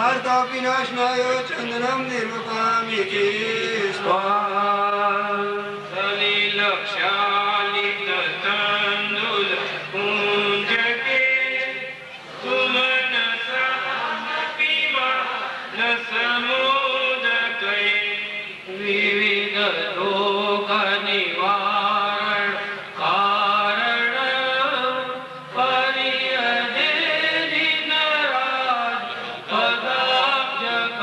वार्ताविनाशनाय चन्दनं निर्वपामीति स्वाहा सलिलक्षालिततण्डुल पुञ्जके सुमनसा पिबा न समुदकये विविध रोग निवारण कारण परिहरे दिनराज पदाब्जक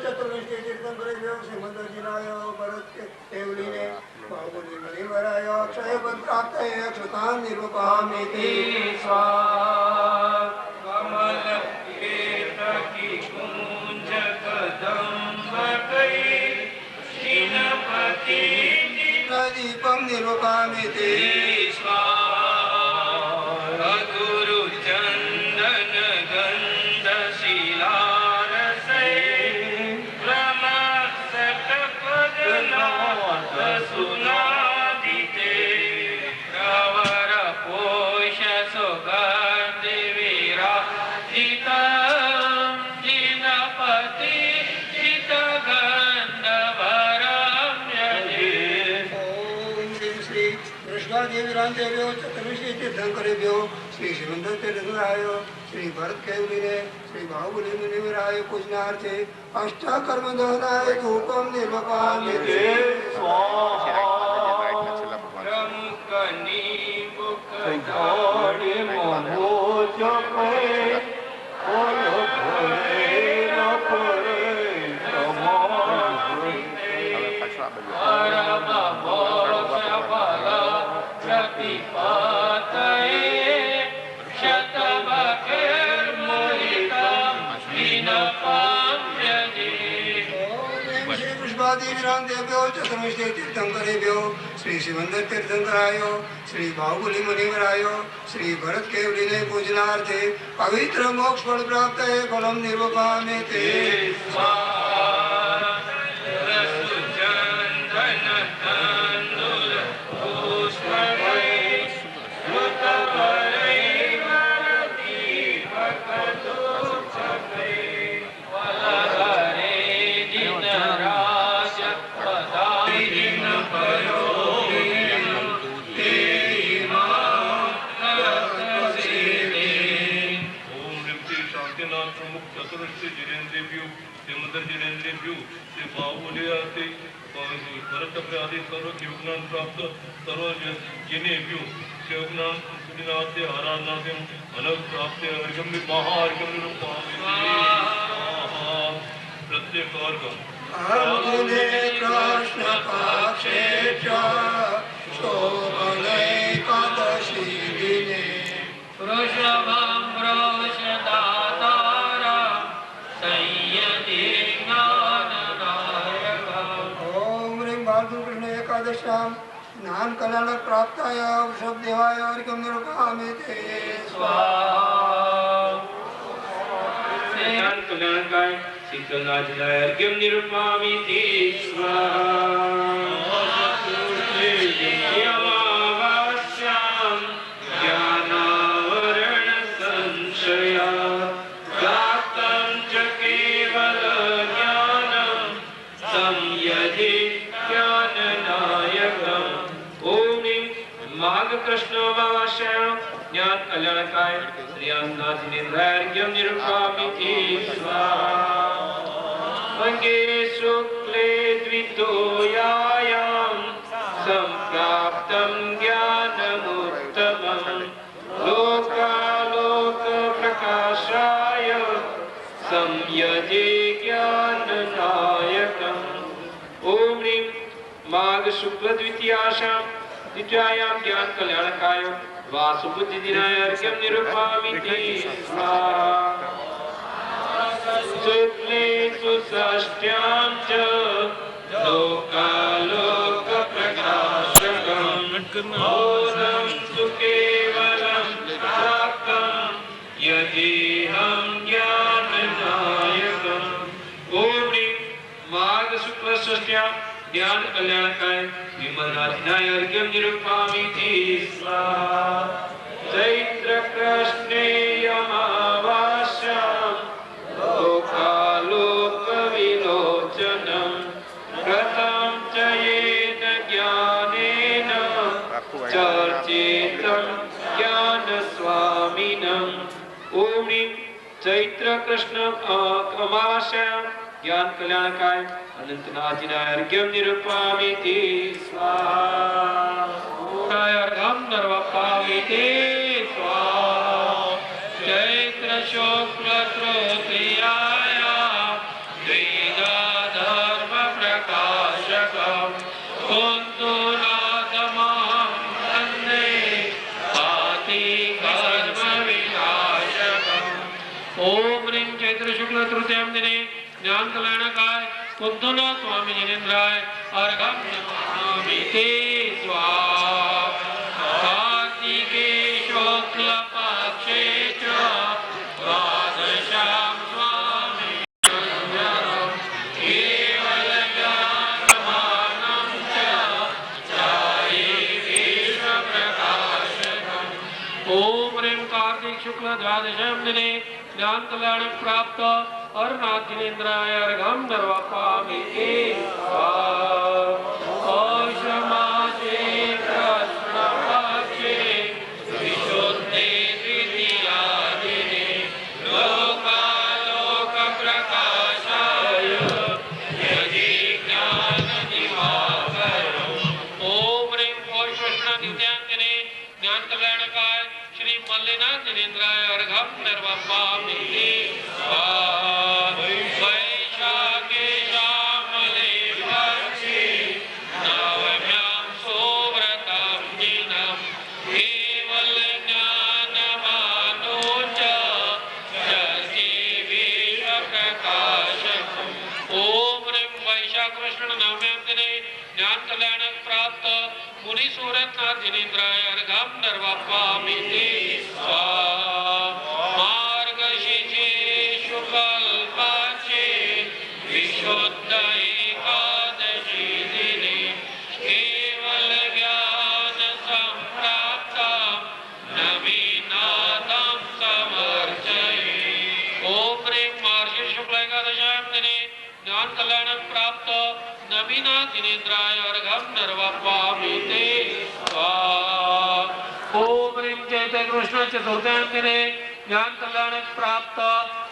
चतुर्विष्टि तीर्थंकरेभ्यो श्रीमद्वजीराय भरत केवलिने बाहुबली मणिवराय अक्षय पद प्राप्तये अक्षतान् निर्वपामीति स्वाहा कमल केतकी कुंज कदम्बकै श्रीनपति दीपं निर्वपामीति स्वाहा गुरु चंदन गंध शिलारसे ब्रह्मसकपदनाथ सुनादिते प्रवर पोष सुगंध विराजित जिनपति देवीरांदेव्यो चतुर्विशी तीर्थंकरेभ्यो श्री श्रीमंदर तीर्थंकराय श्री भरत केवलिने श्री बाहुबली मुनिवराय पूजनार्थे अष्टकर्म दहनाय धूपं निर्वपामीति स्वाहा प्रमुखनी बुकधारी महोचपे ओल भरे न परे प्रतिपातये शतमखिर्मुलितं विनपाम्यते श्री पुष्पादिविरांदेव्यो चतुर्विशी तीर्थंकरेभ्यो श्री श्रीमंदर तीर्थंकराय श्री बाहुबली मुनिवराय श्री भरत केवलिने पूजनार्थे पवित्र मोक्ष फल प्राप्तये फलं निर्वपामीति जिनेन्द्रियों से बाहुबली भरत आदि सर्व योगनान प्राप्त सर्व जिनेभ्यो योगनान सुदिनार्थे आराधनार्थम अनग प्राप्त अर्घ्यम महार्घ्यम प्रत्येक अर्घ अर्जुने कृष्ण पक्षे च शोभने एकादशी दिने वृषभं वृषदातारा संयति ज्ञाननायकम् ओम ह्रीं भार्गव कृष्ण एकादश्यां ज्ञान कल्याण प्राप्ताय वृषभ देवाय अर्घ्यं निर्वपामीति स्वाहा ज्ञान कल्याणकाय शीतलनाथाय अर्घ्यं निर्वपामीति स्वाहा अमावास्यां ज्ञानावरण संशया प्राप्तं च केवल ज्ञानं संयधि ज्ञाननायकम् ओम माघ कृष्ण अमावास्यां ज्ञान कल्याणकाय श्रीनाथ जिनेन्द्राय अर्घ्यं निर्वपामीति स्वाहा मंगे शुक्ले द्वितीयायां संप्राप्तं ज्ञानमुत्तमं लोकालोक प्रकाशाय संयजे ज्ञाननायकम् ओम ह्रीं माघ शुक्ल द्वितीयायां ज्ञान कल्याणकाय वासुबुद्धि दिनाय अर्घ्यं निर्वपामीति स्वाहा शुक्ले सुषष्ट्यां च लोकालोक प्रकाशकं बोधं सुकेवलं प्राप्तं यदेहं ज्ञाननायकम् ओम ह्रीं माघ शुक्ल षष्ट्यां ज्ञान कल्याणकाय विमलनाथाय अर्घ्यं निर्वपामीति स्वाहा चैत्र कृष्णे अमावास्यां प्रवचनं कथं च येन ज्ञानेन चर्चितं ज्ञानस्वामिनं। ओम चैत्र कृष्ण अमावास्यां ज्ञान कल्याणकाय अनंतनाथिनार्घ्यं निरूपयामि स्वाहा। अर्घ्यं निर्वपामि स्वाहा। चैत्र शुक्ल तृतीयायां द्विजाधर्म प्रकाशकं कुन्दुनाथमहं वन्दे भाति कर्म विनाशकम्। ओम ह्रीं चैत्र शुक्ल तृतीयां दिने ज्ञान कल्याणकाय कुन्दुनाथ स्वामी जिनेन्द्राय अर्घ्यं नमामि स्वाहा। कार्तिके शुक्ल पक्षे च द्वादशां स्वामी केवलज्ञानमानं च ध्याये विश्वप्रकाशकम्। ओम ह्रीं कार्तिक शुक्ल द्वादशां दिने ज्ञान कल्याण प्राप्त अर्नाथ जिनेन्द्राय अर्घ्यं निर्वपामि स्वाहा। मासे कृष्णपक्षे विशुद्धे तृतीया दिने लोकालोकप्रकाशाय यदि ज्ञानदिवाकरम्। ओम ह्रीं पौषकृष्ण द्वितीयां दिने ज्ञान कल्याणकाय श्री मल्लिनाथ जिनेन्द्राय अर्घ्यं निर्वपामि स्वाहा। वैशाखे श्यामले पक्षे नवम्यां सुव्रतं दिनं केवलज्ञानमानो च षष्ठी विश्वप्रकाशकम्। ओम ह्रीं वैशाख कृष्ण नवम्यां दिने ज्ञान कल्याण प्राप्त मुनि सूरतनाथ जिनेन्द्राय अर्घ्यं निर्वपामि स्वाहा। मार्गशीर्षे शुक्लपक्षे विशुद्ध एकादशी दिने केवल ज्ञान संप्राप्तं नवीनाथं समर्चये। ओम ह्रीं मार्गशीर्ष शुक्ल एकादशां दिने ज्ञान कल्याण प्राप्त नवीनाथ जिनेन्द्राय अर्घ्यं निर्वपामि स्वाहा। ओम ह्रीं चैत्र कृष्ण चतुर्थ्यां दिने ज्ञान कल्याण प्राप्त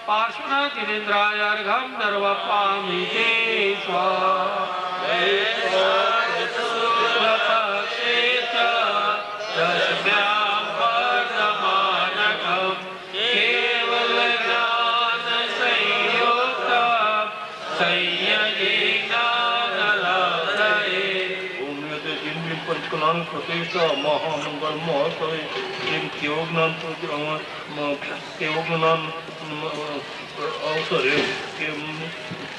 पार्श्वनाथ जिनेन्द्राय अर्घ्यं निर्वपामि स्वाहा। शुक्लपक्षे च दशम्यां वर्धमानकं केवलज्ञानसंयुक्तं संयज्ञानलब्धये। पंचकलांग प्रतिष्ठा महामंगल महोत्सव केवज्ञान अवसरे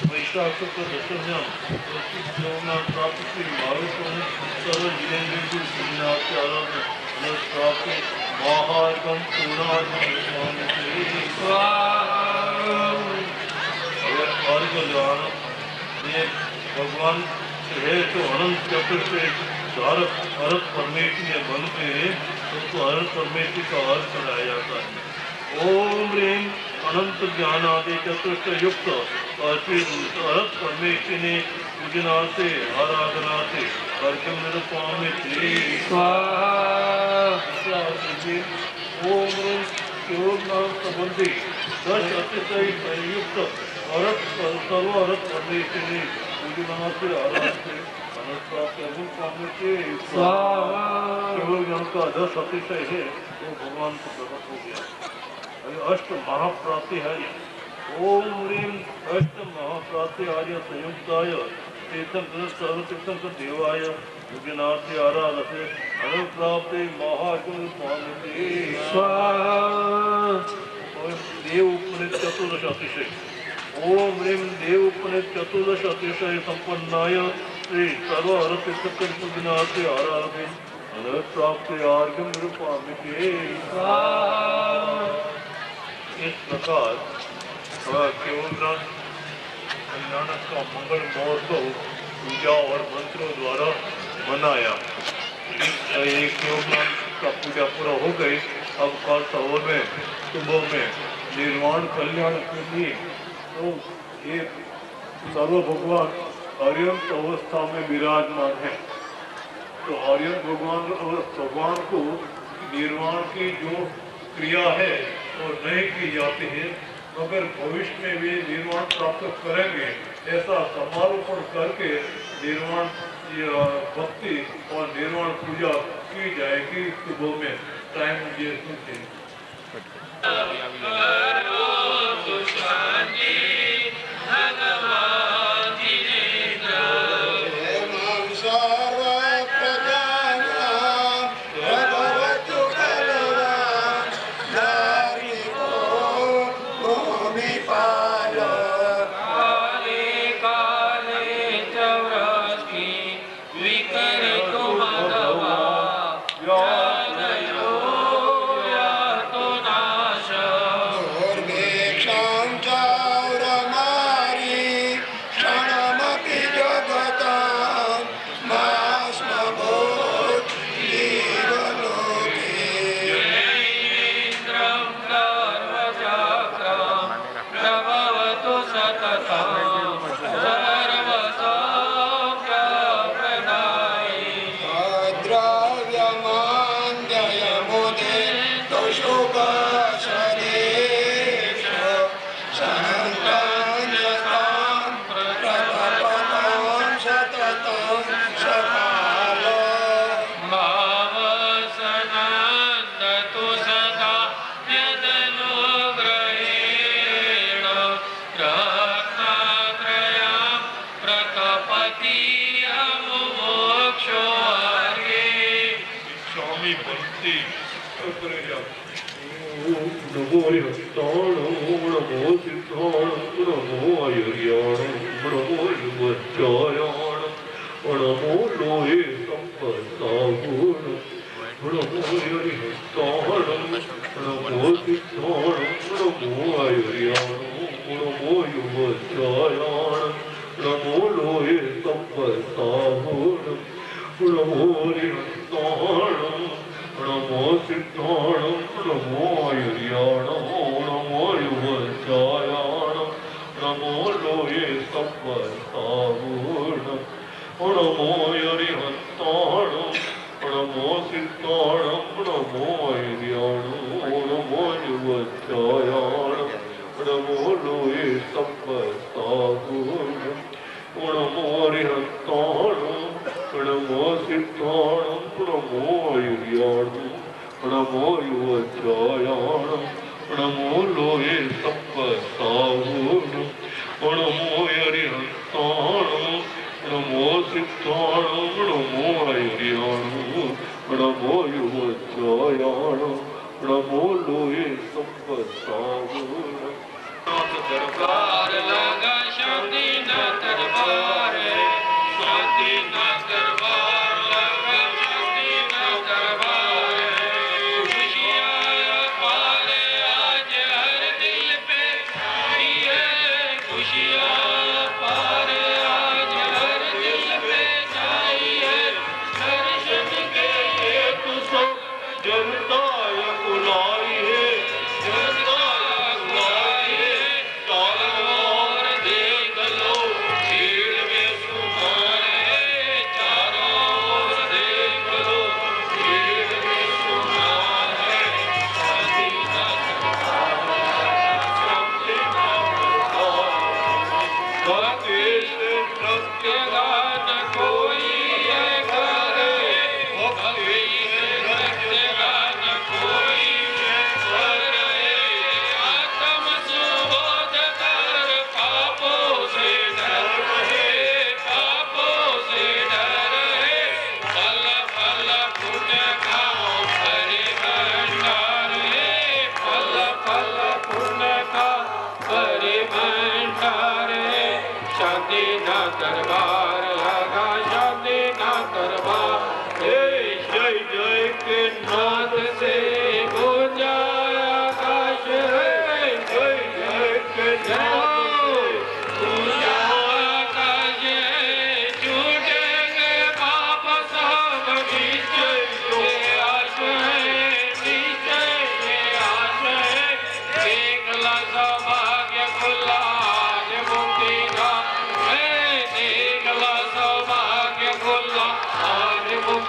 वैशाख शुक्ल दशम्यां प्राप्त श्री भाविक सर्व जिनेन्द्रिय श्रीनाथ के आराधना प्राप्त महार्घ्यं पूर्णार्घ्यं भगवान है तो अनंत चक्र से धारक अरत परमेश्वर ने बन के उसको अरत परमेश्वर का अर्थ कराया जाता है। ओम ह्रीं अनंत ज्ञान आदि चक्र से युक्त और फिर अरत परमेश्वर ने पूजना से आराधना से अर्घ्यं निरूपयामि स्वाहा। ओम ह्रीं केवलज्ञान संबंधी 10 अतिशय संयुक्त अरत सर्व अरत परमेश्वर ने पूजना से आराधना से केवल ज्ञान का 10 अतिशय है वो भगवान को प्रकट हो गया। अष्ट महाप्राप्ति है। ओम ह्रीं अष्ट महाप्राप्ति आर्य संयुक्ताय तीर्थंकर सर्व तीर्थंकर देवाय योगिनाथि आराधते अनुप्राप्ति महार्घ्यं स्वामी स्वाहा। देव उपनिषद चतुर्दश अतिशय। ओम ह्रीं देव उपनिषद चतुर्दश अतिशय संपन्नाय श्री सर्व तीर्थंकर योगिनाथि आराधते अनुप्राप्ति अर्घ्यं निरूपयामि स्वाहा। इस प्रकार केवल कल्याणक का मंगल महोत्सव पूजा और मंत्रों द्वारा मनाया। एक केवल का पूजा पूरा हो गई। अब कल सुबह में निर्वाण कल्याण के लिए तो एक सर्व भगवान अर्यंत अवस्था में विराजमान है। तो अर्यंत भगवान को निर्वाण की जो क्रिया है वो नहीं की जाती है, मगर भविष्य में भी निर्वाण प्राप्त करेंगे ऐसा समारोपण करके निर्वाण भक्ति और निर्वाण पूजा की जाएगी। सुबह में टाइम ये सुनते जनता बुलाई है, जनता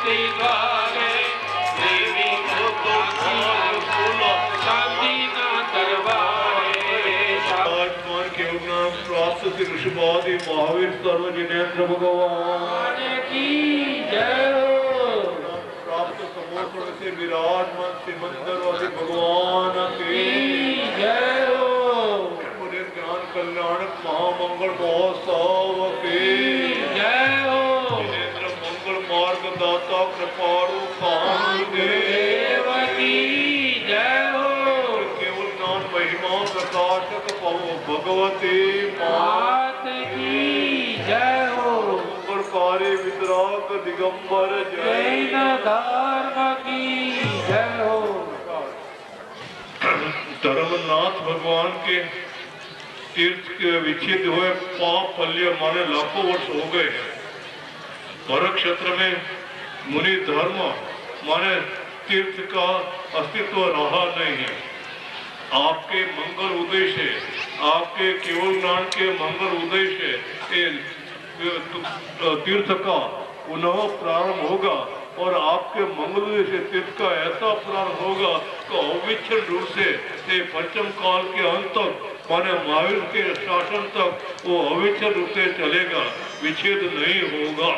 शांति द्वारे देवी शांति ना दरबारे आत्मान के नाम प्राप्त श्री ऋषभादि महावीर सर्व जिनेन्द्र भगवान की जय हो। प्राप्त समोषण से विराजमान सिमंदरवादी भगवान की जय हो। पूरे ज्ञान कल्याण महामंगल महोत्सव की जय हो। जिनेन्द्र मंगल मार्ग दाता कृपाणु कामदेव की जय हो। केवल ज्ञान महिमा प्रकाशक भगवती मात की जय हो। मंगलकारी वितराग दिगंबर जैन धर्म की जय हो। धर्मनाथ भगवान के तीर्थ के विच्छेद हुए पाप फल्य माने लाखों वर्ष हो गए हैं। भरत क्षेत्र में मुनि धर्म माने तीर्थ का अस्तित्व रहा नहीं है। आपके मंगल उद्देश्य, आपके केवल ज्ञान के मंगल उद्देश्य तीर्थ का पुनः प्रारंभ होगा और आपके मंगल से तीर्थ का ऐसा प्रारंभ होगा कि अविच्छिन्न रूप से ये पंचम काल के अंत तक माने महावीर के शासन तक वो अविच्छिन्न रूप से चलेगा, विच्छेद नहीं होगा।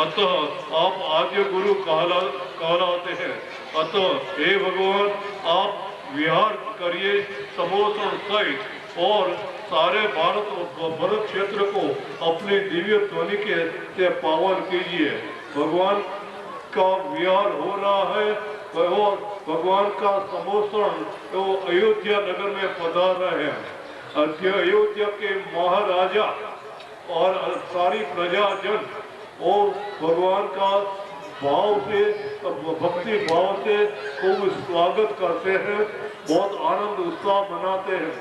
अतः आप आद्य गुरु कहलाते हैं। अतः हे भगवान, आप विहार करिए समोषण सहित और सारे भारत क्षेत्र को अपनी दिव्य ध्वनि के से पावन कीजिए। भगवान का विहार हो रहा है और भगवान का समोषण तो अयोध्या नगर में पधार रहे हैं। अयोध्या के महाराजा और सारी प्रजाजन और भगवान का भाव से, भक्ति भाव से खूब स्वागत करते हैं, बहुत आनंद उत्साह मनाते हैं।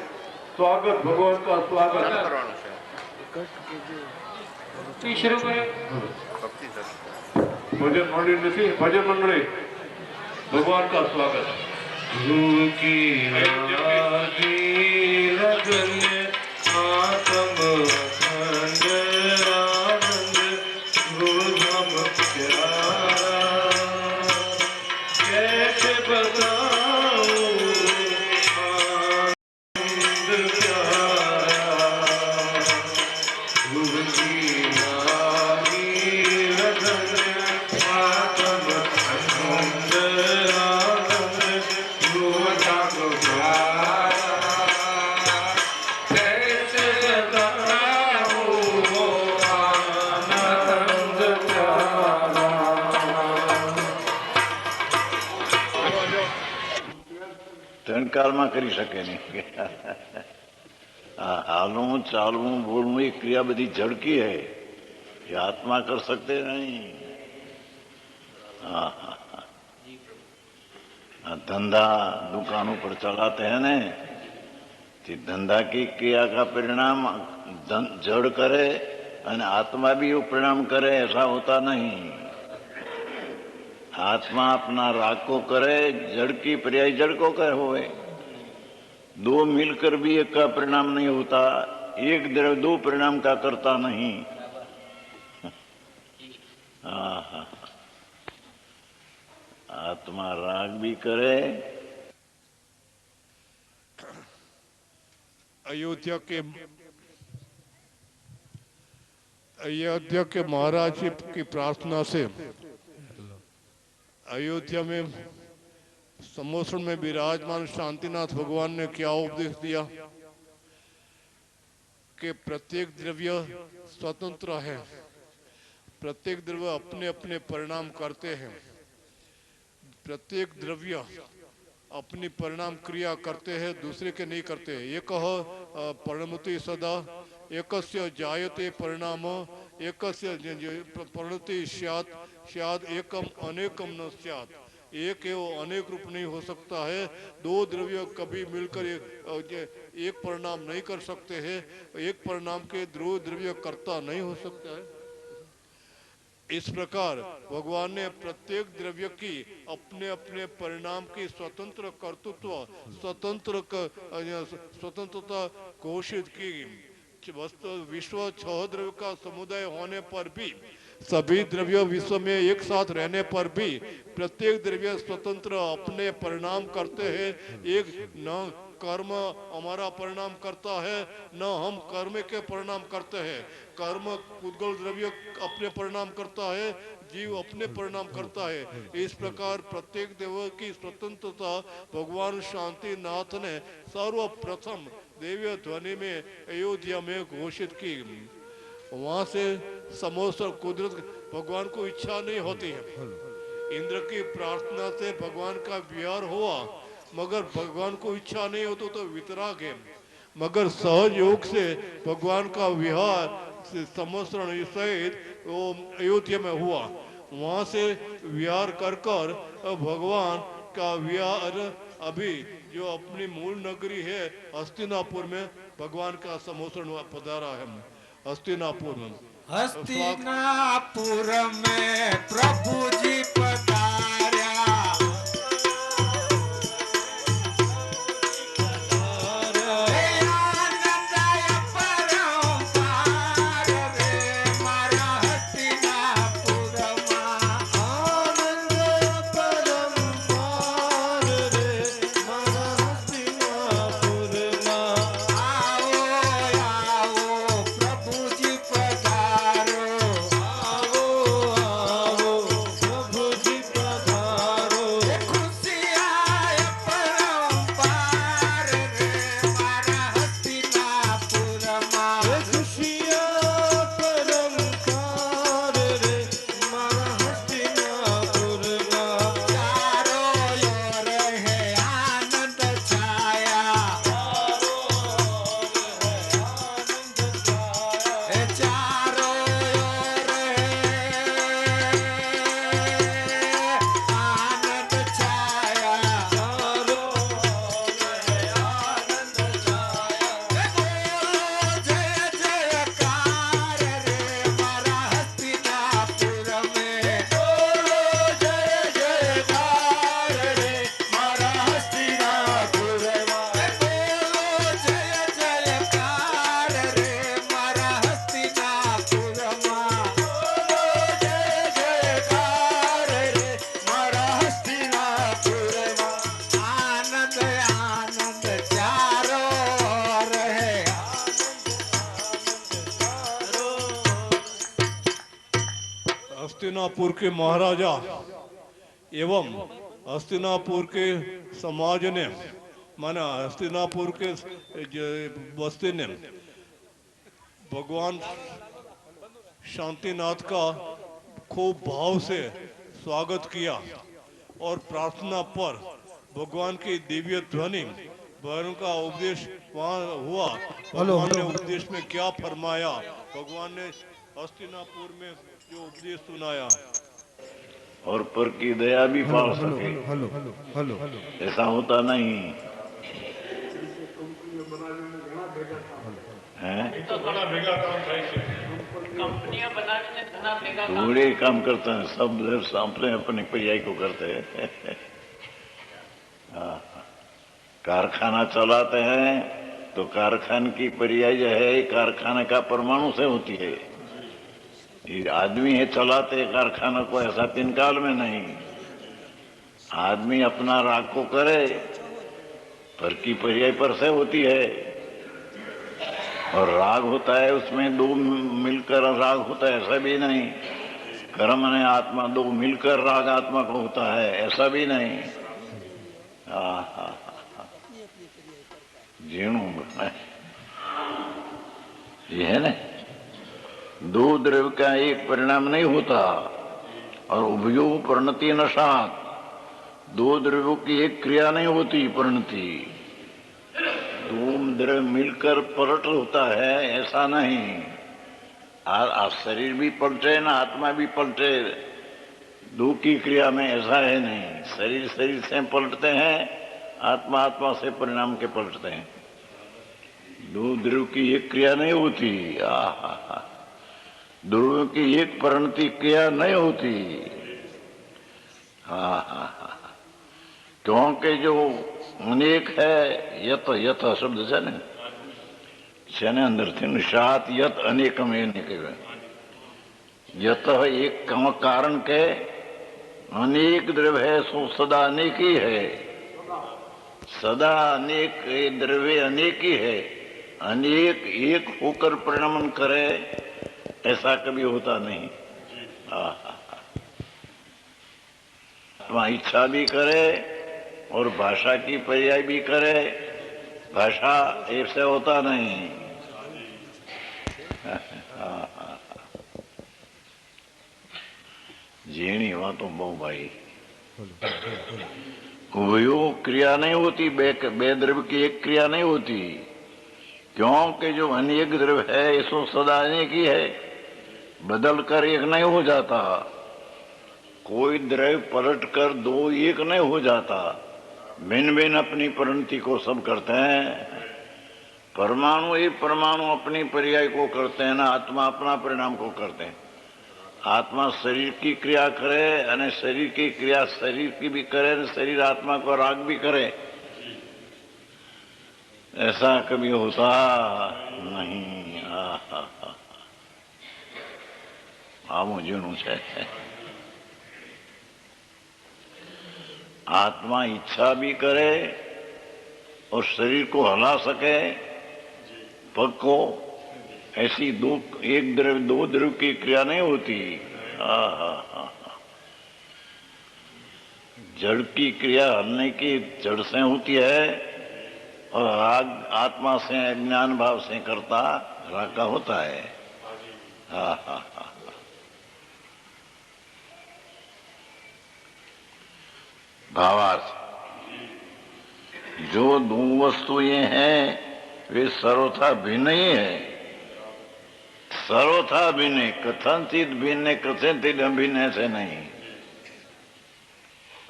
स्वागत, भगवान का स्वागत। शुरू करें। भजन मंडली नहीं, भजन मंडली, भगवान का स्वागत। કાળમાં કરી શકે નહીં. હાલવું ચાલવું બોલવું એ ક્રિયા બધી ઝડકી है, ये आत्मा कर सकते नहीं. धंधा दुकानों पर चलाते हैं ना, तो धंधा की क्रिया का परिणाम जड़ करे और आत्मा भी वो परिणाम करे, ऐसा होता नहीं. आत्मा अपना राग को करे, जड़ की पर्याय जड़ को करे होवे. दो मिलकर भी एक का परिणाम नहीं होता, एक द्रव्य दो परिणाम का करता नहीं. आत्मा राग भी करे. अयोध्या के महाराज की प्रार्थना से अयोध्या में समोषण में विराजमान शांतिनाथ भगवान ने क्या उपदेश दिया कि प्रत्येक द्रव्य स्वतंत्र है, प्रत्येक द्रव्य अपने अपने परिणाम करते हैं, प्रत्येक द्रव्य अपनी परिणाम क्रिया करते हैं, दूसरे के नहीं करते. एक परिणमति सदा, एकस्य जायते परिणाम, एकस्य परिणति स्यात् एकम अनेकम न स्यात्. एक है वो अनेक रूप नहीं हो सकता है. दो द्रव्य कभी मिलकर एक परिणाम नहीं कर सकते हैं. एक परिणाम के दो द्रव्य कर्ता नहीं हो सकता है. इस प्रकार भगवान ने प्रत्येक द्रव्य की अपने अपने परिणाम की स्वतंत्र कर्तृत्व, स्वतंत्रता घोषित की. वस्तु विश्व 6 द्रव्य का समुदाय होने पर भी, सभी द्रव्य विश्व में एक साथ रहने पर भी प्रत्येक द्रव्य स्वतंत्र अपने परिणाम करते हैं। एक न कर्म हमारा परिणाम करता है, न हम कर्म के परिणाम करते हैं। कर्म पुद्गल द्रव्य अपने परिणाम करता है, जीव अपने परिणाम करता है। इस प्रकार प्रत्येक देव की स्वतंत्रता भगवान शांति नाथ ने सर्वप्रथम देवीय ध्वनि में अयोध्या में घोषित की। वहां से समस्त कुदरत, भगवान को इच्छा नहीं होती है। इंद्र की प्रार्थना से भगवान का विहार हुआ, मगर भगवान को इच्छा नहीं होती तो वितराग है। मगर सहज योग से भगवान का विहार समस्तरण सहित वो अयोध्या में हुआ। वहां से विहार कर कर भगवान का विहार अभी जो अपनी मूल नगरी है हस्तिनापुर में भगवान का समोसरण पधारा है। हस्तिनापुर में हस्तिनापुर में प्रभु जी पधारा। हस्तिनापुर के महाराजा एवं हस्तिनापुर के समाज ने, माना हस्तिनापुर के बस्ती ने भगवान शांतिनाथ का खूब भाव से स्वागत किया और प्रार्थना पर भगवान की दिव्य ध्वनि भगवान का उपदेश वहाँ हुआ। भगवान ने उपदेश में क्या फरमाया, भगवान ने हस्तिनापुर में जो उपदेश सुनाया। और पर की दया भी पाल सके, ऐसा होता नहीं है। थोड़े काम करते हैं सब, अपने अपने पर्याय को करते हैं। कारखाना चलाते हैं तो कारखाने की पर्याय जो है कारखाने का परमाणु से होती है। ये आदमी है चलाते कारखाना को, ऐसा 3 काल में नहीं। आदमी अपना राग को करे, पर की पर्याय पर से होती है। और राग होता है उसमें 2 मिलकर राग होता है, ऐसा भी नहीं। कर्म ने आत्मा 2 मिलकर राग आत्मा को होता है, ऐसा भी नहीं। जीणु ये है ना, 2 द्रव्य का एक परिणाम नहीं होता। और उभयो परिणति न सात, 2 द्रव्यों की एक क्रिया नहीं होती परिणति। 2 द्रव्य मिलकर पलट होता है, ऐसा नहीं। शरीर भी पलटे ना आत्मा भी पलटे 2 की क्रिया में, ऐसा है नहीं। शरीर शरीर से पलटते हैं, आत्मा आत्मा से परिणाम के पलटते हैं। 2 द्रव्य की एक क्रिया नहीं होती। द्रव्यों की एक परिणति क्रिया नहीं होती। क्योंकि जो अनेक है, यथ यथ शब्द से न, છે ને અંદરથી નિષાત યત અનેકમ એ નીકળ્યું. यत एक कारण के अनेक द्रव्य है सो सदा अनेक ही है. सदा अनेक द्रव्य अनेक ही है. अनेक एक होकर परिणमन करे ऐसा कभी होता नहीं. आत्मा इच्छा भी करे और भाषा की पर्याय भी करे. भाषा ऐसे होता नहीं. जीणी वातो बहु भाई. कोई क्रिया नहीं होती. बे द्रव्य की एक क्रिया नहीं होती. क्योंकि जो अनेक द्रव्य है इसको सदा अनेक ही है. बदल कर एक नहीं हो जाता. कोई द्रव्य पलट कर दो एक नहीं हो जाता. भिन्न भिन्न अपनी परिणति को सब करते हैं. परमाणु एक परमाणु अपनी पर्याय को करते हैं ना. आत्मा अपना परिणाम को करते हैं. आत्मा शरीर की क्रिया करे અને शरीर की क्रिया शरीर की भी करे અને शरीर आत्मा को राग भी करे. ऐसा कभी होता नहीं. આવું જીણું છે. आत्मा इच्छा भी करे और शरीर को हिला सके पग को. ऐसी दो एक द्रव्य दो द्रव्य की क्रिया नहीं होती. जड़ की क्रिया हलने की जड़ से होती है और राग आत्मा से अज्ञान भाव से करता राग का होता है. भावार्थ जो दो वस्तुएं हैं वे सर्वथा भिन्न ही है. सर्वथा भिन्न. कथनचित भिन्न कथनचित अभिन्न ऐसे नहीं.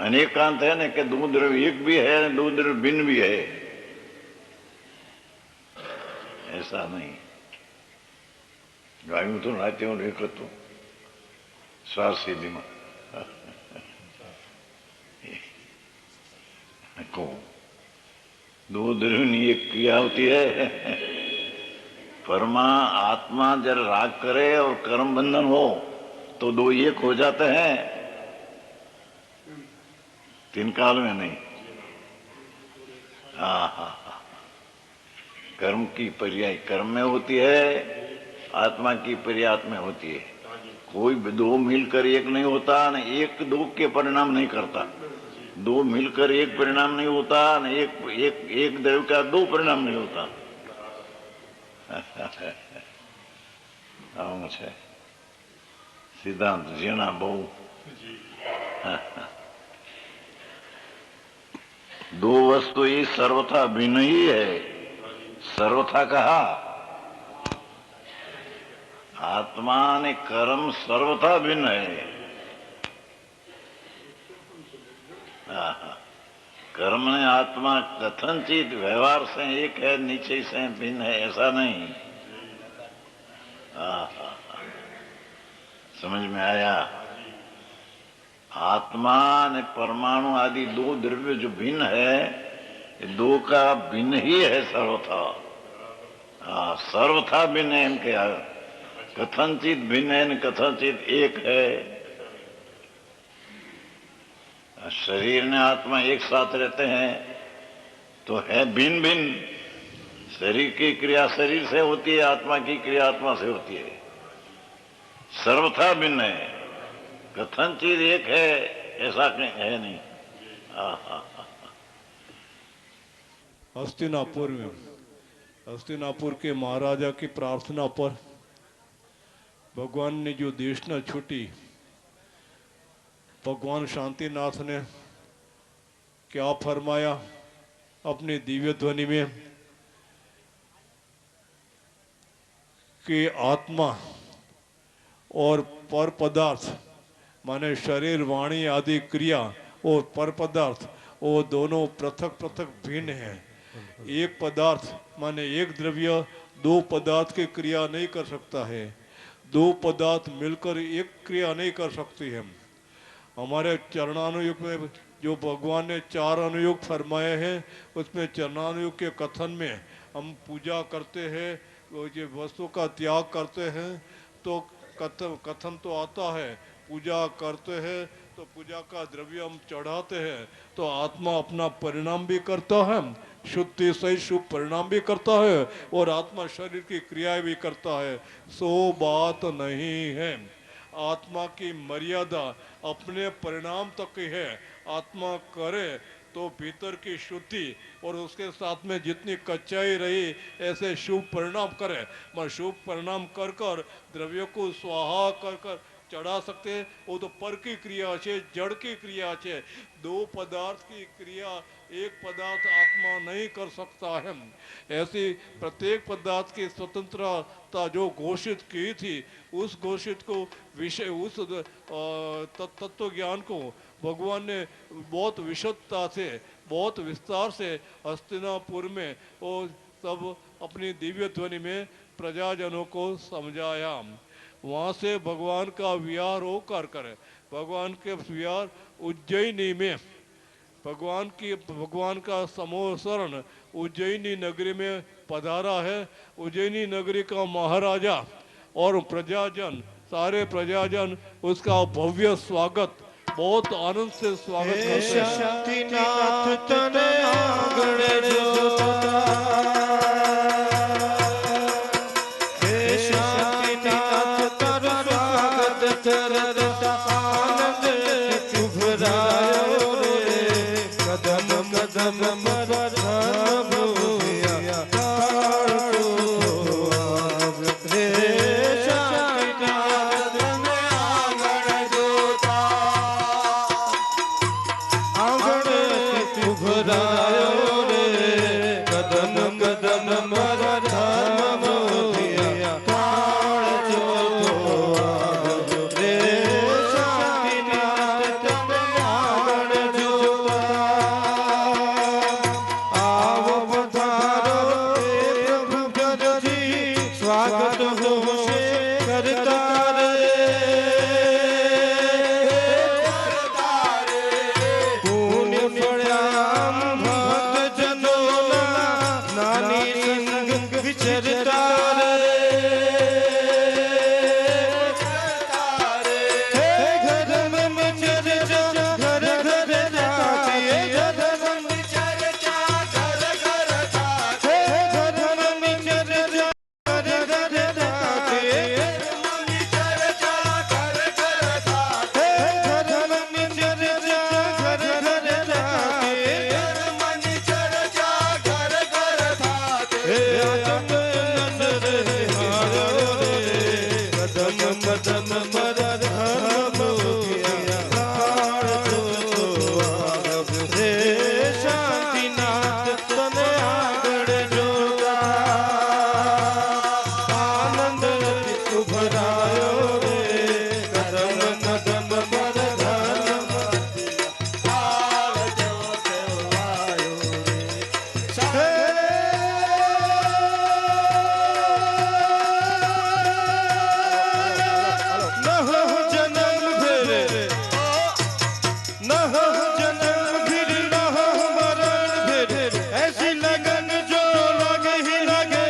अनेकांत है ना कि दो द्रव्य एक भी है दो द्रव्य भिन्न भी है. ऐसा नहीं. गायू तो नाते हूं एक तो श्वास सीधी में को दो द्रव्य एक क्रिया होती है. परमा आत्मा जब राग करे और कर्म बंधन हो तो दो एक हो जाते हैं. तीन काल में नहीं. कर्म की पर्याय कर्म में होती है. आत्मा की पर्याय आत्मा में होती है. कोई दो मिलकर एक नहीं होता न एक दो के परिणाम नहीं करता. दो मिलकर एक परिणाम नहीं होता न एक द्रव्य का दो परिणाम नहीं होता. આવું છે સિદ્ધાંત જેના બહુ. दो वस्तु ये सर्वथा भिन्न ही है. सर्वथा कहा आत्मा ने कर्म सर्वथा भिन्न है. कर्म ने आत्मा कथनचित व्यवहार से एक है नीचे से भिन्न है ऐसा नहीं. समझ में आया. आत्मा ने परमाणु आदि दो द्रव्य जो भिन्न है दो का भिन्न ही है सर्वथा. सर्वथा भिन्न है इनके. कथनचित भिन्न है कथनचित एक है. शरीर ने आत्मा एक साथ रहते हैं तो है भिन्न भिन्न. शरीर की क्रिया शरीर से होती है. आत्मा की क्रिया आत्मा से होती है. सर्वथा भिन्न है. कथनचित एक है ऐसा है नहीं. हस्तिनापुर के महाराजा की प्रार्थना पर भगवान ने जो देशना छूटी भगवान शांतिनाथ ने क्या फरमाया अपनी दिव्य ध्वनि में कि आत्मा और पर पदार्थ माने शरीर वाणी आदि क्रिया और पर पदार्थ वो दोनों पृथक पृथक भिन्न है. एक पदार्थ माने एक द्रव्य दो पदार्थ की क्रिया नहीं कर सकता है. दो पदार्थ मिलकर एक क्रिया नहीं कर सकती है. हमारे चरणानुयोग में जो भगवान ने 4 अनुयोग फरमाए हैं उसमें चरणानुयोग के कथन में हम पूजा करते हैं वो ये वस्तु का त्याग करते हैं तो कथन तो आता है, पूजा करते हैं तो पूजा का द्रव्य हम चढ़ाते हैं तो आत्मा अपना परिणाम भी करता है, शुद्धि सही शुभ परिणाम भी करता है और आत्मा शरीर की क्रियाएं भी करता है। सो बात नहीं है। आत्मा की मर्यादा अपने परिणाम तक ही है। आत्मा करे तो भीतर की शुद्धि और उसके साथ में जितनी कच्चाई रही ऐसे शुभ परिणाम करे। मैं शुभ परिणाम कर कर द्रव्य को स्वाहा कर कर चढ़ा सकते हैं, वो तो पर की क्रिया है, जड़ की क्रिया है। दो पदार्थ की क्रिया एक पदार्थ आत्मा नहीं कर सकता है। ऐसी प्रत्येक पदार्थ की स्वतंत्रता जो घोषित की थी, उस घोषित को विषय उस तत्व ज्ञान को भगवान ने बहुत विशुद्धता से बहुत विस्तार से हस्तिनापुर में वो सब अपनी दिव्य ध्वनि में प्रजाजनों को समझाया। वहाँ से भगवान का विहार होकर करे। भगवान के विहार उज्जैनी में भगवान का समोसरण उज्जैनी नगरी में पधारा है। उज्जैनी नगरी का महाराजा और प्रजाजन सारे प्रजाजन उसका भव्य स्वागत बहुत आनंद से स्वागत करते हैं। शक्तिनाथ तने आंगण जोता, हे शक्तिनाथ तर स्वागत करता आनंद उभरायो रे, कदम कदम मरधन भूमिया काल तो आव रे। शक्तिनाथ तने आंगण जोता, उभरायो रे, कदम कदम मरधन भूमिया काल तो आव रे। शक्तिनाथ तने आंगण जोता, आओ पधारो हे प्रभु जी, स्वागत हो से करता रे। पुण्य प्रणाम भक्त जनोला, नानी संग विचरता रे। हे घर में चर्चा घर घर जाती, घर में चर्चा घर घर जाती, घर में चर्चा घर घर जाती, घर में चर्चा घर घर जाती, घर में चर्चा घर घर जाती, घर में चर्चा घर घर जाती। हे आजम नजर हारो रे, कदम कदम मरधन भूमिया काल तो आव रे। शांतिनाथ तने आंगण जोता, आनंद उभरायो रे, कदम कदम मरधन काल तो आयो रे। न हो जन्म फिर, न हो जन्म फिर, न हो मरण फिर, ऐसी लगन जो लगे ही लगे,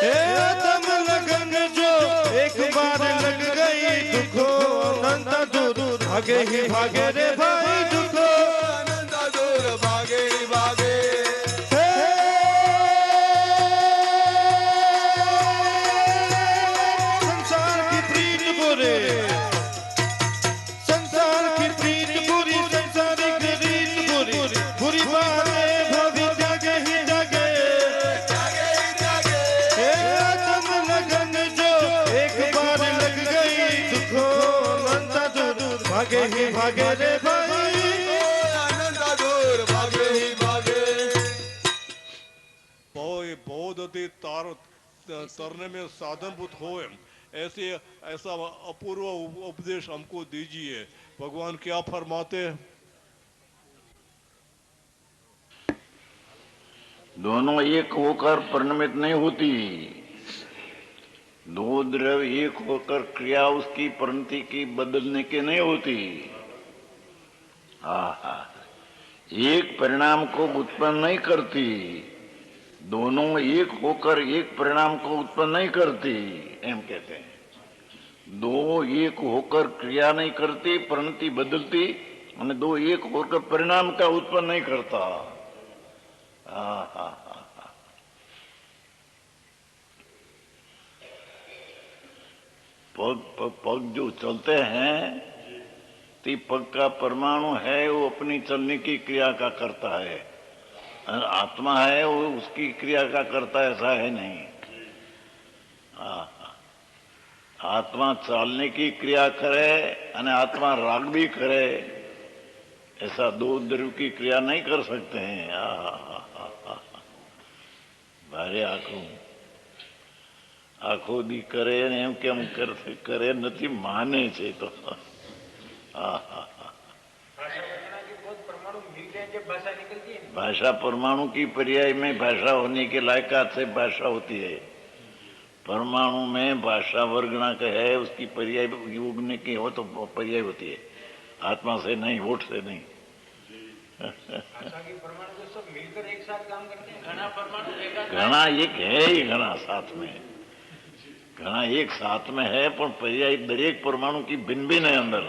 हे आदम लगन जो एक बार लग गई, दुखो अनंत दूर भागे ही भागे रे भाई, दुखो अनंत दूर भागे ही भागे। संसार की प्रीत बुरे, संसार की प्रीत बुरी, संसारिक रीत बुरी, बुरी बातें भवि जागे ही जागे, हे आत्म लगन जो एक बार लग गई, दुखो अनंत दूर भागे ही भागे रे भाई, अनंत दूर भागे ही भागे। बहुत तरने में साधनभूत हो ऐसा अपूर्व उपदेश हमको दीजिए। भगवान क्या फरमाते हैं? दोनों एक होकर परिणमित नहीं होती। दो द्रव्य एक होकर क्रिया उसकी परिणति की बदलने की नहीं होती। एक परिणाम को उत्पन्न नहीं करती, दोनों एक होकर एक परिणाम को उत्पन्न नहीं करती, एम कहते हैं। दो एक होकर क्रिया नहीं करती, परिणति बदलती, અને दो एक होकर परिणाम का उत्पन्न नहीं करता। पग जो चलते हैं तो पग का परमाणु है, वो अपनी चलने की क्रिया का करता है, और आत्मा है वो उसकी क्रिया का करता है, ऐसा है नहीं। आत्मा चालने की क्रिया करे और आत्मा राग भी करे, ऐसा दो द्रव्य की क्रिया नहीं कर सकते हैं। भारे आखो दी करे एम केम करे नहीं माने छे तो भाषा परमाणु की पर्याय में भाषा होने के लायकात से भाषा होती है। परमाणु में भाषा वर्गणा का है, उसकी पर्याय युग्म की हो तो पर्याय होती है, आत्मा से नहीं, वोट से नहीं। परमाणु तो सब मिलकर एक साथ काम करते हैं। घना परमाणु घना एक है ही, घना साथ में, घना एक साथ में है, पर पर्याय दरेक परमाणु की भिन्न भिन्न है अंदर।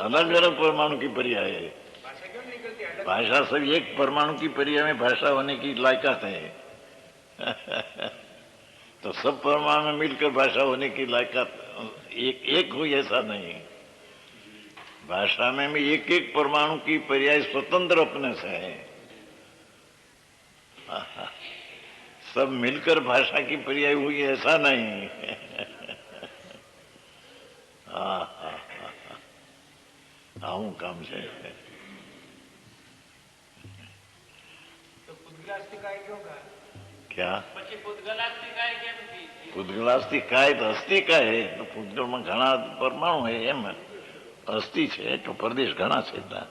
अलग अलग परमाणु की पर्याय है। भाषा क्यों निकलती है? भाषा सब एक परमाणु की पर्याय में भाषा होने की लायकात है। तो सब परमाणु में मिलकर भाषा होने की लायकात एक हुई, ऐसा नहीं। भाषा में भी एक एक परमाणु की पर्याय स्वतंत्र अपने से है। सब मिलकर भाषा की पर्याय हुई, ऐसा नहीं। आऊं काम से तो पुद्गलास्तिकाय क्यों कहा? क्या પછી પુદ્ગલાસ્તિકાય કેમ की? પૂતગલાસ્થી કાય તો અસ્થિ કાય હે, તો પૂતગલમાં ઘણા પરમાણુ હે, એમ અસ્થિ છે તો પ્રદેશ ઘણા છે ત્યાં।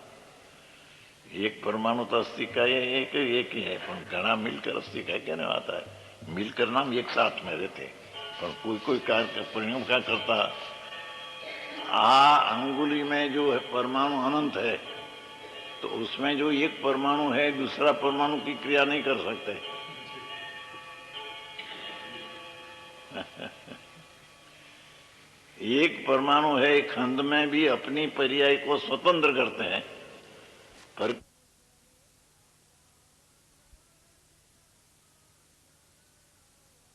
एक परमाणु तो अस्थि का एक ही है, पर घना मिलकर अस्थि का कहने आता है। मिलकर नाम एक साथ में रहते, पर कोई कोई कार्य परिणाम क्या करता। अंगुली में जो है परमाणु अनंत है, तो उसमें जो एक परमाणु है दूसरा परमाणु की क्रिया नहीं कर सकते। एक परमाणु है, खंड में भी अपनी पर्याय को स्वतंत्र करते हैं, पर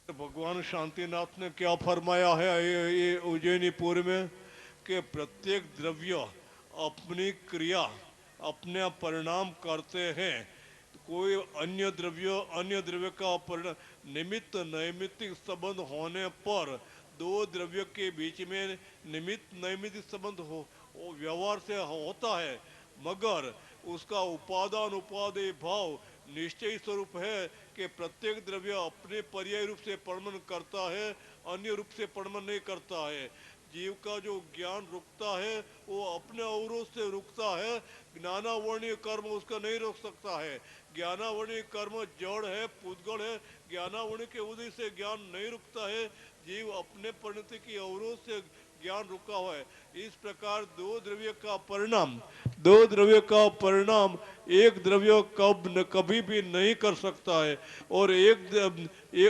भगवान शांतिनाथ ने क्या फरमाया है ये उज्जैनीपुर में कि प्रत्येक द्रव्य अपनी क्रिया अपने परिणाम करते हैं। कोई अन्य द्रव्य का निमित्त नैमित्तिक संबंध होने पर दो द्रव्य के बीच में निमित्त नैमित्तिक संबंध व्यवहार से होता है, मगर उसका उपादान उपादेय भाव निश्चय स्वरूप है कि प्रत्येक द्रव्य अपने पर्याय रूप से परिणमन करता है, अन्य रूप से परिणमन नहीं करता है। जीव का जो ज्ञान रुकता है वो अपने अवरोध से रुकता है, ज्ञानावर्णीय कर्म उसका नहीं रोक सकता है। ज्ञानावर्णीय कर्म जड़ है, पुद्गल है, ज्ञानावर्णीय के उदय से ज्ञान नहीं रुकता है। जीव अपने परिणति की अवरोध से ज्ञान रुका हुआ है। इस प्रकार दो द्रव्य का परिणाम एक द्रव्य कभी भी नहीं कर सकता है, और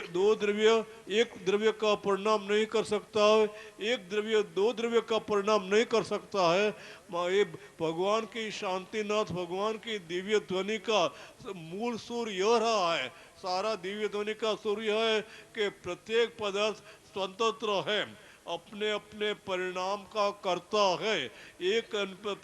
दो द्रव्य एक द्रव्य का परिणाम नहीं कर सकता है, एक द्रव्य दो द्रव्य का परिणाम नहीं कर सकता है। ये भगवान की शांतिनाथ भगवान की दिव्य ध्वनि का मूल सुर यह रहा है। सारा दिव्य ध्वनि का सुर यह है कि प्रत्येक पदार्थ स्वतंत्र है, अपने अपने परिणाम का कर्ता है। एक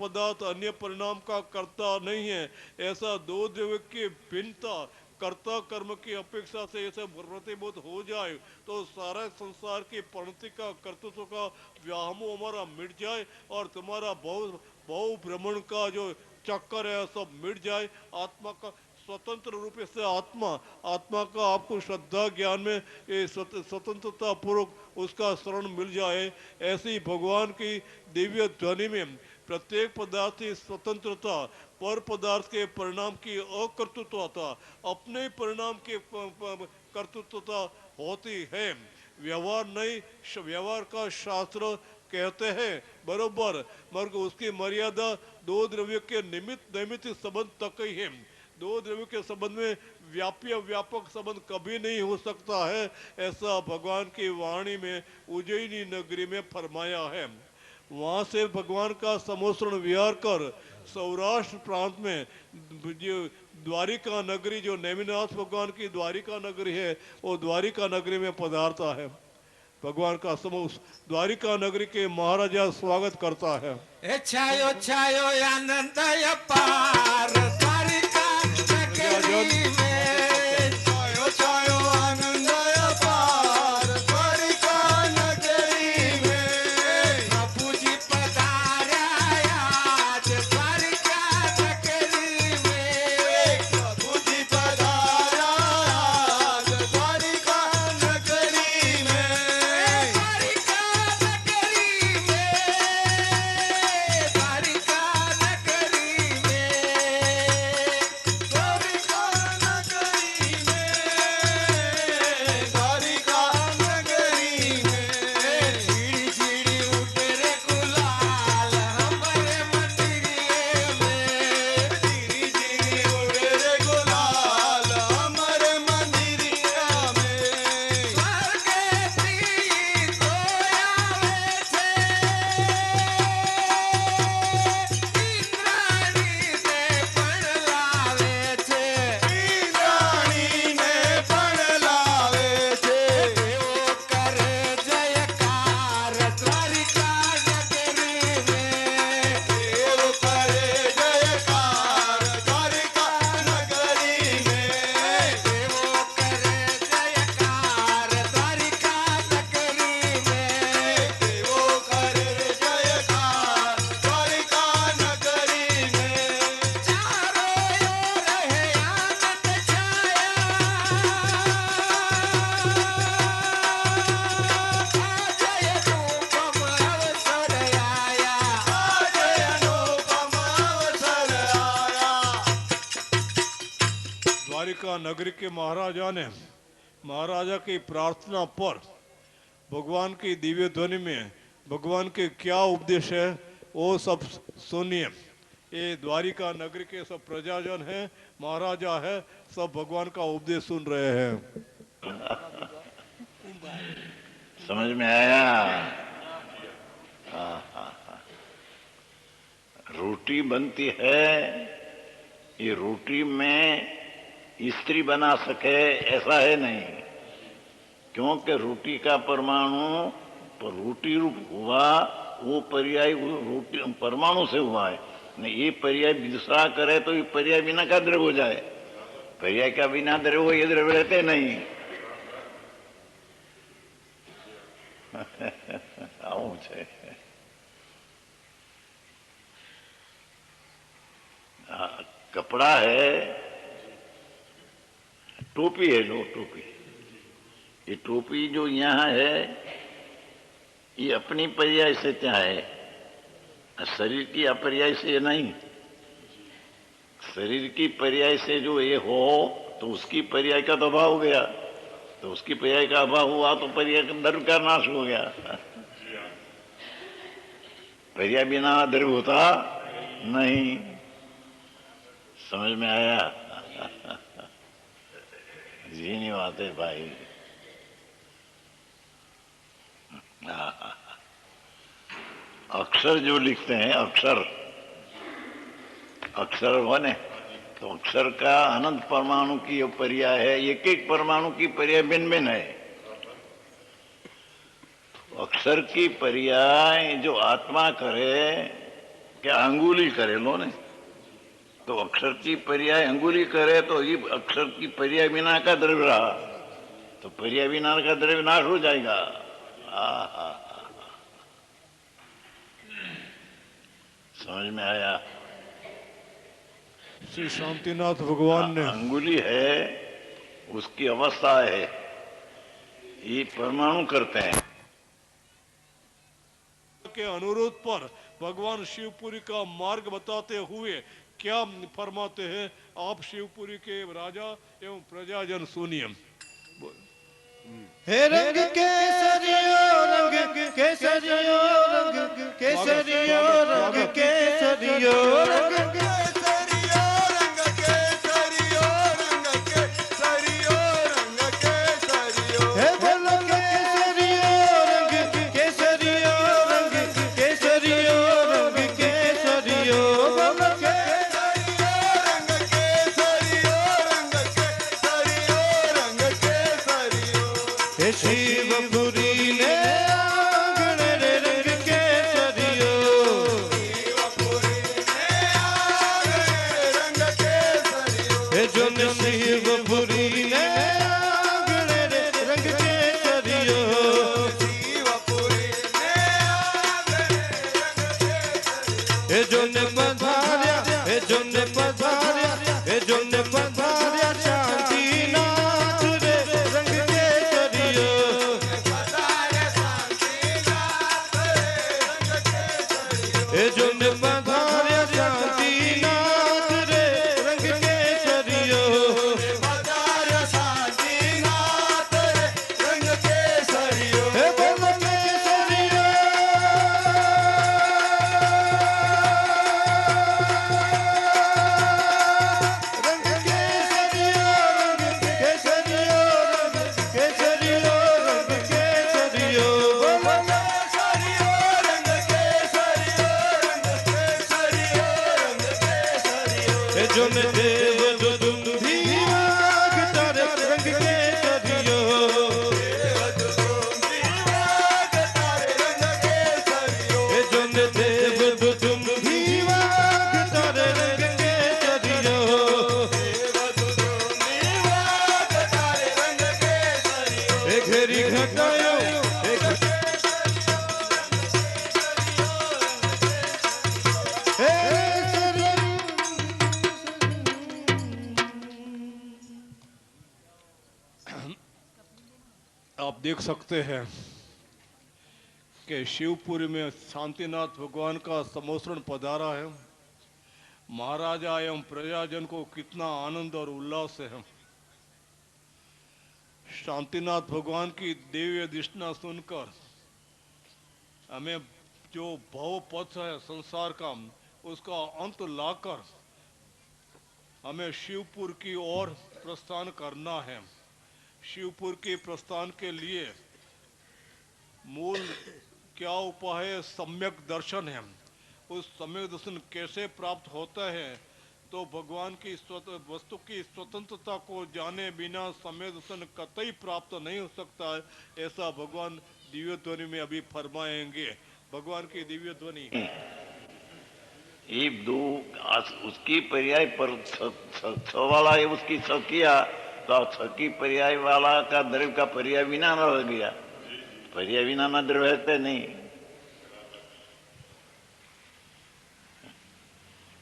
पदार्थ अन्य परिणाम का कर्ता नहीं है। ऐसा दो द्रव्य की भिन्नता कर्ता कर्म की अपेक्षा से ऐसे प्रतिबोध हो जाए तो सारा संसार की परिणति का कर्तृत्व का व्यामोह हमारा मिट जाए, और तुम्हारा बहु भ्रमण का जो चक्कर है सब मिट जाए। आत्मा का स्वतंत्र रूप से आत्मा का आपको श्रद्धा ज्ञान में ये स्वतंत्रता पूर्वक उसका शरण मिल जाए। ऐसी भगवान की दिव्य ध्वनि में प्रत्येक पदार्थ की स्वतंत्रता, पर पदार्थ के परिणाम की अकर्तृत्वता, अपने परिणाम के कर्तृत्वता होती है। व्यवहार नहीं, व्यवहार का शास्त्र कहते हैं बरोबर, मगर उसकी मर्यादा दो द्रव्य के निमित्त नैमित्तिक संबंध तक ही है। दो द्रव्यों के संबंध में व्यापी व्यापक संबंध कभी नहीं हो सकता है, ऐसा भगवान की वाणी में उज्जैनी नगरी में फरमाया है। वहां से भगवान का समोसरण विहार कर सौराष्ट्र प्रांत में जो द्वारिका नगरी, जो नेमिनाथ भगवान की द्वारिका नगरी है, वो द्वारिका नगरी में पधारता है। भगवान का समूह द्वारिका नगरी के महाराजा स्वागत करता है। छायो छायो आनंद अपार द्वारिका नगरी में, छायो छायो आनंद अपार द्वारिका नगरी में, प्रभु जी पधारा आज द्वारिका नगरी में, प्रभु जी पधारा आज द्वारिका नगरी में, द्वारिका नगरी में, द्वारिका नगरी में, द्वारिका नगरी में, द्वारिका नगरी में, झिड़ी झिड़ी उठे रे गुलाल हमारे मंदिरिये में, झिड़ी झिड़ी उठे रे गुलाल हमारे मंदिरिया में, स्वर्गे प्रीत होयावे छे, इंद्राणी ने पण लावे छे, इंद्राणी ने पण लावे छे, देवो करे जयकार द्वारिका नगरी में, देवो करे जयकार द्वारिका नगरी में, देवो करे जयकार द्वारिका नगरी में, देवो करे जयकार द्वारिका नगरी में, चारों ओर है आनंद छाया, जय अनुपम अवसर आया, जय अनुपम अवसर आया। द्वारिका नगरी के महाराजा की प्रार्थना पर भगवान की दिव्य ध्वनि में भगवान के क्या उपदेश है वो सब सुनिए। ये द्वारिका नगरी के सब प्रजाजन है, महाराजा है, सब भगवान का उपदेश सुन रहे हैं। समझ में आया? रोटी बनती है, ये रोटी में स्त्री बना सके ऐसा है नहीं, क्योंकि रोटी का परमाणु रोटी रूप हुआ, वो पर्याय रोटी परमाणु से हुआ है। नहीं, ये पर्याय दूसरा करे तो ये पर्याय बिना का द्रव्य हो जाए, पर्याय का बिना द्रव्य हो, ये द्रव्य रहते नहीं। આવું છે। कपड़ा है, टोपी है, लो टोपी, ये टोपी जो यहाँ है ये अपनी पर्याय से क्या है, शरीर की अपर्याय से नहीं। शरीर की पर्याय से जो ये हो तो उसकी पर्याय का तो अभाव हो गया, तो उसकी पर्याय का अभाव हुआ तो पर्याय का द्रव्य का नाश हो गया। पर्याय बिना द्रव्य होता नहीं। समझ में आया? जी नहीं बातें भाई। अक्षर जो लिखते हैं, अक्षर बने तो अक्षर का अनंत परमाणु की जो पर्याय है, एक एक परमाणु की पर्याय भिन्न भिन्न है। अक्षर की पर्याय जो आत्मा करे, क्या अंगुली करे, लो ने, तो अक्षर की पर्याय अंगुली करे तो ये अक्षर की पर्याय बिना का द्रव्य रहा, तो पर्याय बिना का द्रव्य नाश हो जाएगा। समझ में आया? श्री शांतिनाथ भगवान ने अंगुली है, उसकी अवस्था है, ये परमाणु करते हैं। के अनुरोध पर भगवान शिवपुरी का मार्ग बताते हुए क्या फरमाते हैं, आप शिवपुरी के राजा एवं प्रजाजन सुनिए। हे रंग केसरियो, रंग केसरियो, रंग केसरियो, रंग केसरियो, रंग केसरियो, रंग केसरियो, पधार्या हे जो ने पधार्या हे जो ने पधार्या शांतिनाथ रे रंग केसरियो हे जो ने पधार्या शांतिनाथ रे रंग केसरियो हे बोलो केसरियो रंग केसरियो रंग केसरियो रंग केसरियो रंग केसरियो बोलो केसरियो रंग केसरियो रंग केसरियो रंग केसरियो हे जो ने देव दुदुम धीवाग तारे रंग केसरियो हे जो ने देव दुदुम धीवाग तारे रंग केसरियो हे घेरी घटायो हे आप देख सकते हैं कि शिवपुरी में शांतिनाथ भगवान का समोसरण पधारा है। महाराजा एवं प्रजाजन को कितना आनंद और उल्लास है। शांतिनाथ भगवान की दिव्य दिष्णा सुनकर हमें जो भव पथ है संसार का उसका अंत लाकर हमें शिवपुर की ओर प्रस्थान करना है। शिवपुर के प्रस्थान के लिए मूल क्या उपाय है? सम्यक दर्शन है। उस सम्यक दर्शन कैसे प्राप्त होता है? तो भगवान की वस्तु की स्वतंत्रता को जाने बिना सम्यक दर्शन कतई प्राप्त नहीं हो सकता है। ऐसा भगवान दिव्य ध्वनि में अभी फरमाएंगे। भगवान की दिव्य ध्वनि ये दो उसकी पर्याय पर छ वाला है, उसकी छ किया तो छ की पर्याय वाला का द्रव्य का पर्याय विना न रह गया। पर्याय विना न द्रव्य रहते नहीं।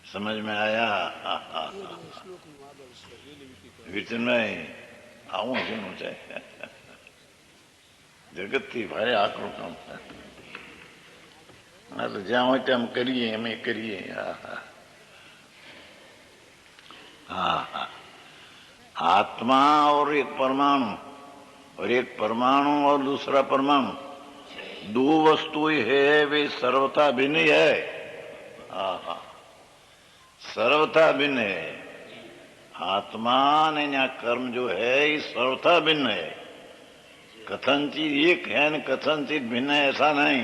समझ में आया? विचन में आऊं सुनू चाहे जगत थी भारे आकड़ो काम हाँ तो जहाँ हो हम करिए हमें करिए। हाँ आत्मा और एक परमाणु और एक परमाणु और दूसरा परमाणु दो वस्तुएं है वे सर्वथा भिन्न है। हाँ सर्वथा भिन्न है। आत्मा ने या कर्म जो है ये सर्वथा भिन्न है। कथनचित एक है न कथनचित भिन्न है ऐसा नहीं।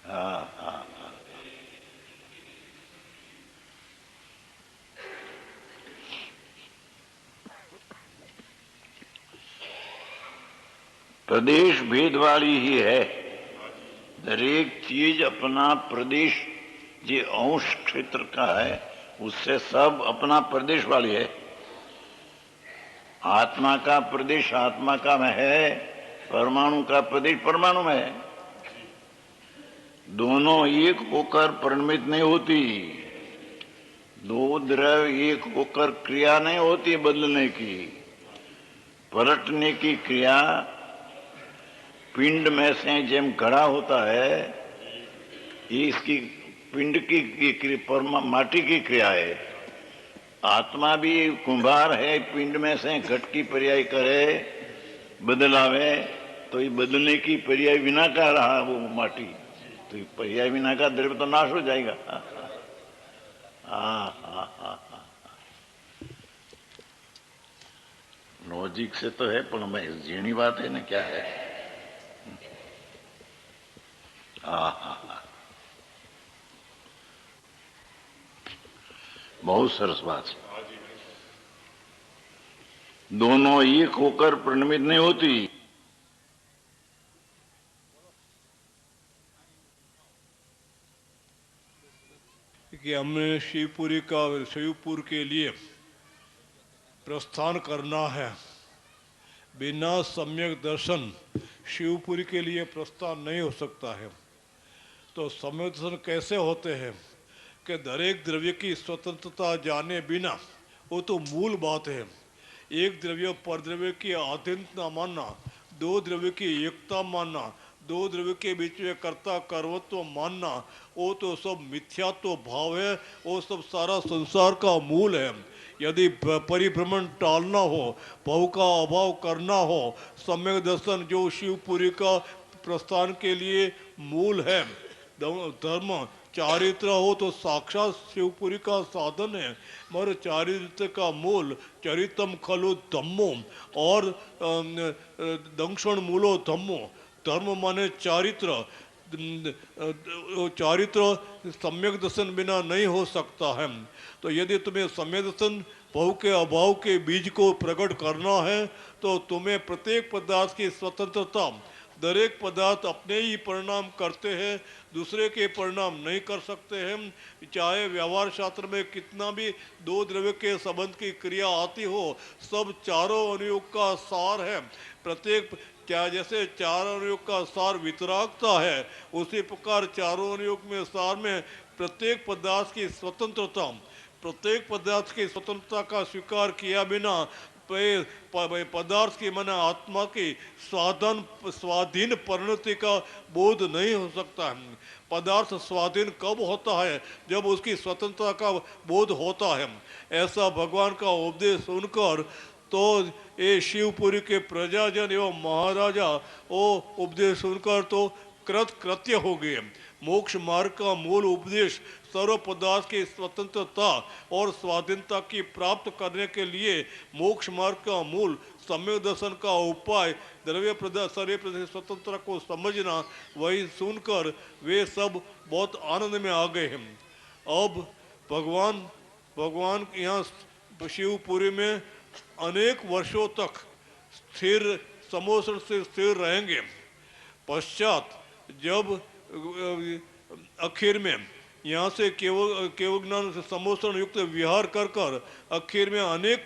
हाँ प्रदेश भेद वाली ही है। दरेक चीज अपना प्रदेश जो अंश क्षेत्र का है उससे सब अपना प्रदेश वाली है। आत्मा का प्रदेश आत्मा का में है, परमाणु का प्रदेश परमाणु में है। दोनों एक होकर परिणमित नहीं होती। दो द्रव्य एक होकर क्रिया नहीं होती बदलने की। पलटने की क्रिया पिंड में से जेम घड़ा होता है ये इसकी पिंड की माटी की क्रिया है। आत्मा भी कुंभार है, पिंड में से घट की पर्याय करे बदलावे तो ये बदलने की पर्याय विना का रहा वो माटी तो ये पर्याय विना का द्रव्य तो नाश हो जाएगा। लॉजिक से तो है पर मैं जीणी बात है ना क्या है। बहुत सरस बात है। दोनों एक होकर परिणमित नहीं होती। कि हमने शिवपुर के लिए प्रस्थान करना है। बिना सम्यक दर्शन शिवपुरी के लिए प्रस्थान नहीं हो सकता है। तो सम्यक दर्शन कैसे होते हैं कि दरेक द्रव्य की स्वतंत्रता जाने बिना, वो तो मूल बात है। एक द्रव्य पर द्रव्य की अधीनता मानना, दो द्रव्य की एकता मानना, दो द्रव्य के बीच में कर्ता कर्मत्व मानना, वो तो सब मिथ्यात्व भाव है, वो सब सारा संसार का मूल है। यदि परिभ्रमण टालना हो, भव का अभाव करना हो, सम्यक दर्शन जो शिवपुरी का प्रस्थान के लिए मूल है, धर्म चारित्र हो तो साक्षात शिवपुरी का साधन है। मगर चारित्र का मूल चरितम खलु धम्मो और दंक्षण मूलो धम्मो, धर्म माने चारित्र, चारित्र सम्यक दर्शन बिना नहीं हो सकता है। तो यदि तुम्हें सम्यक दर्शन भव के अभाव के बीज को प्रकट करना है तो तुम्हें प्रत्येक पदार्थ की स्वतंत्रता, दरेक पदार्थ अपने ही परिणाम करते हैं, दूसरे के परिणाम नहीं कर सकते हैं। चाहे व्यवहार शास्त्र में कितना भी दो द्रव्य के संबंध की क्रिया आती हो, सब चारों अनुयोग का सार है। प्रत्येक क्या जैसे चार अनुयोग का सार वितरागता है, उसी प्रकार चारों अनुयोग में सार में प्रत्येक पदार्थ की स्वतंत्रता, प्रत्येक पदार्थ की स्वतंत्रता का स्वीकार किया बिना पदार्थ की माने आत्मा की स्वाधीन परिणति का बोध नहीं हो सकता है। पदार्थ स्वाधीन कब होता है? जब उसकी स्वतंत्रता का बोध होता है। ऐसा भगवान का उपदेश सुनकर तो ये शिवपुरी के प्रजाजन एवं महाराजा वो उपदेश सुनकर तो कृत्य हो गए। मोक्ष मार्ग का मूल उपदेश सर्व पदार्थ की स्वतंत्रता और स्वाधीनता की प्राप्त करने के लिए मोक्ष मार्ग का मूल सम्यक दर्शन का उपाय द्रव्य शरीर प्रति स्वतंत्रता को समझना, वही सुनकर वे सब बहुत आनंद में आ गए हैं। अब भगवान यहाँ शिवपुरी में अनेक वर्षों तक स्थिर समोसन से स्थिर रहेंगे। पश्चात जब आखिर में यहाँ से केवल ज्ञान से समोसन युक्त विहार कर कर आखिर में अनेक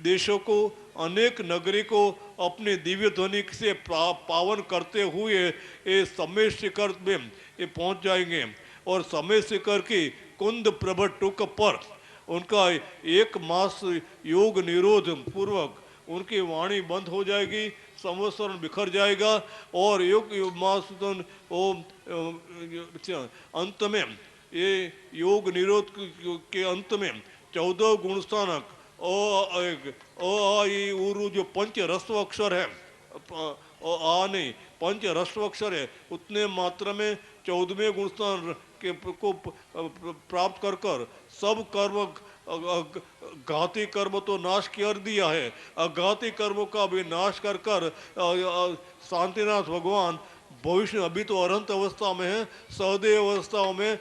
देशों को, अनेक नगरी को अपने दिव्य ध्वनि से पावन करते हुए ये समय शिखर में ये पहुँच जाएंगे। और समय शिखर की कुंद प्रभट टुक पर उनका 1 मास योग निरोध पूर्वक उनकी वाणी बंद हो जाएगी, संवत्सरण बिखर जाएगा और योग मास अंत में ये योग निरोध के अंत में 14 गुणस्थानक उ जो पंच रस्व अक्षर है, आ नहीं पंच रस्व अक्षर है, उतने मात्रा में 14वें गुणस्थान के को प्राप्त कर कर सब कर्म घाती कर्म तो नाश कर दिया है, अघाती कर्मों का भी नाश कर कर शांतिनाथ भगवान भविष्य अभी तो अनंत अवस्था में है, सहदेव अवस्थाओं में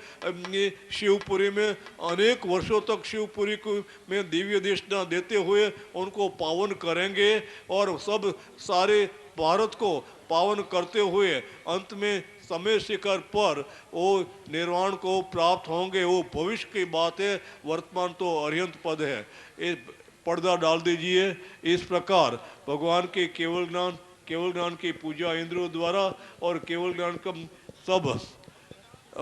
शिवपुरी में अनेक वर्षों तक शिवपुरी को में दिव्य दृष्टि देते हुए उनको पावन करेंगे और सब सारे भारत को पावन करते हुए अंत में समय शिखर पर वो निर्वाण को प्राप्त होंगे। वो भविष्य की बात है, वर्तमान तो अरिहंत पद है। ये पर्दा डाल दीजिए। इस प्रकार भगवान के केवल ज्ञान की पूजा इंद्रों द्वारा और केवल ज्ञान का सब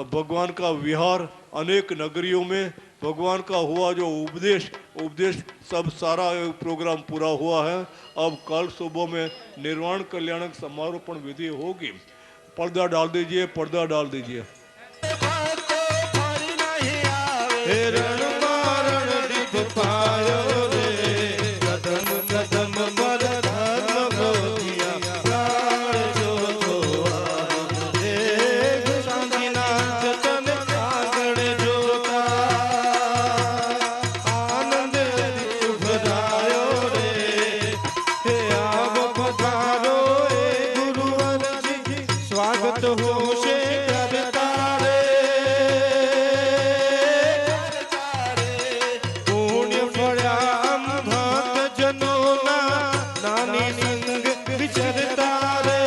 भगवान का विहार अनेक नगरियों में भगवान का हुआ जो उपदेश सब सारा प्रोग्राम पूरा हुआ है। अब कल सुबह में निर्वाण कल्याणक समारोपण विधि होगी। पर्दा डाल दीजिए, पर्दा डाल दीजिए। नानी संग विचरता रे।